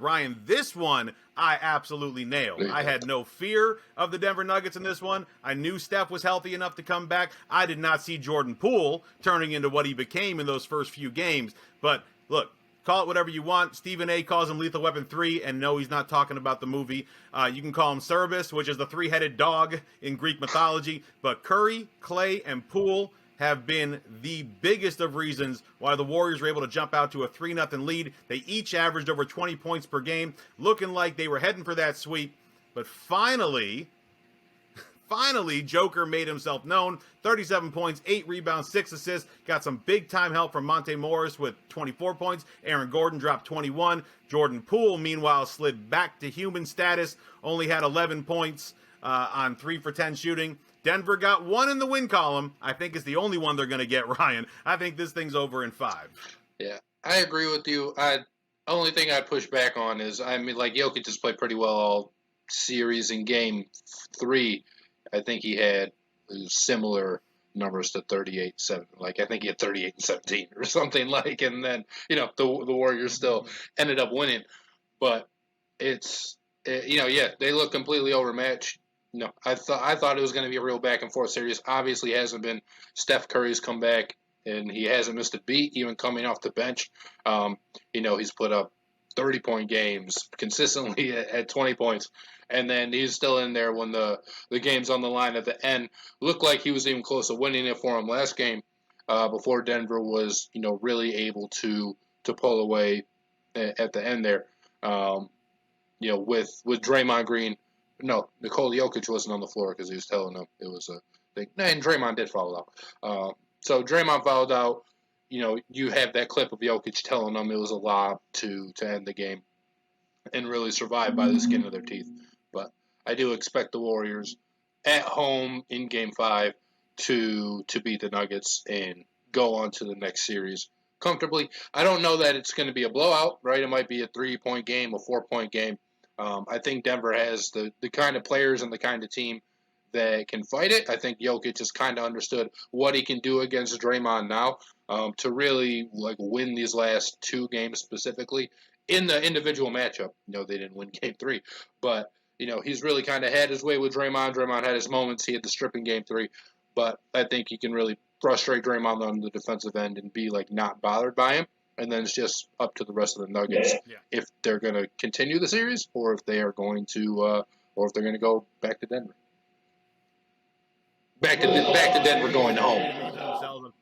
Ryan, this one I absolutely nailed. I had no fear of the Denver Nuggets in this one. I knew Steph was healthy enough to come back. I did not see Jordan Poole turning into what he became in those first few games. But look, call it whatever you want. Stephen A. calls him Lethal Weapon 3, and no, he's not talking about the movie. You can call him Cerberus, which is the three-headed dog in Greek mythology. But Curry, Clay, and Poole have been the biggest of reasons why the Warriors were able to jump out to a 3-0 lead. They each averaged over 20 points per game, looking like they were heading for that sweep. But finally, Joker made himself known. 37 points, 8 rebounds, 6 assists. Got some big-time help from Monte Morris with 24 points. Aaron Gordon dropped 21. Jordan Poole, meanwhile, slid back to human status. Only had 11 points on 3 for 10 shooting. Denver got 1 in the win column. I think it's the only one they're going to get, Ryan. I think this thing's over in 5. Yeah, I agree with you. Only thing I'd push back on is, I mean, like, Jokic just played pretty well all series. In game 3, I think he had similar numbers to 38-7. Like, I think he had 38 and 17 or something like, and then, the Warriors still ended up winning. But it's, they look completely overmatched. No, I thought it was going to be a real back and forth series. Obviously, hasn't been. Steph Curry's come back, and he hasn't missed a beat, even coming off the bench. He's put up 30-point games consistently at 20 points, and then he's still in there when the game's on the line at the end. Looked like he was even close to winning it for him last game, before Denver was, really able to pull away at the end there. With Draymond Green. No, Nikola Jokic wasn't on the floor because he was telling them it was a thing. And Draymond did foul out. So Draymond fouled out. You have that clip of Jokic telling them it was a lob to end the game and really survive by the skin of their teeth. But I do expect the Warriors at home in Game 5 to beat the Nuggets and go on to the next series comfortably. I don't know that it's going to be a blowout, right? It might be a 3-point game, a 4-point game. I think Denver has the kind of players and the kind of team that can fight it. I think Jokic has kind of understood what he can do against Draymond now, to really win these last 2 games specifically in the individual matchup. They didn't win Game 3, but he's really kind of had his way with Draymond. Draymond had his moments. He had the strip in Game 3, but I think he can really frustrate Draymond on the defensive end and be not bothered by him. And then it's just up to the rest of the Nuggets if they're going to continue the series or if they are going to, or if they're going to go back to Denver. Back to Denver, going home.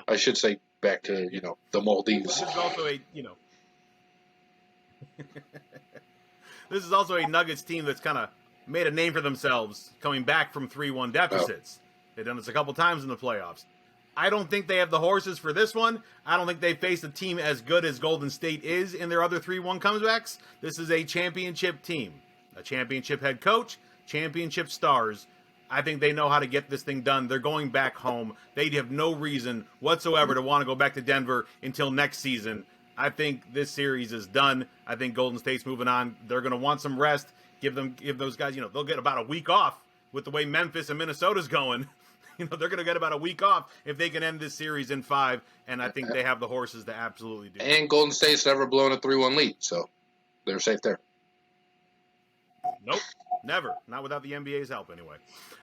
I should say back to the Maldives. This is also this is also a Nuggets team that's kind of made a name for themselves coming back from 3-1 deficits. They've done this a couple times in the playoffs. I don't think they have the horses for this one. I don't think they faced a team as good as Golden State is in their other 3-1 comebacks. This is a championship team, a championship head coach, championship stars. I think they know how to get this thing done. They're going back home. They have no reason whatsoever to want to go back to Denver until next season. I think this series is done. I think Golden State's moving on. They're going to want some rest. Give those guys, they'll get about a week off with the way Memphis and Minnesota's going. They're going to get about a week off if they can end this series in 5, and I think they have the horses to absolutely do it. And Golden State's never blown a 3-1 lead, so they're safe there. Nope, never. Not without the NBA's help, anyway.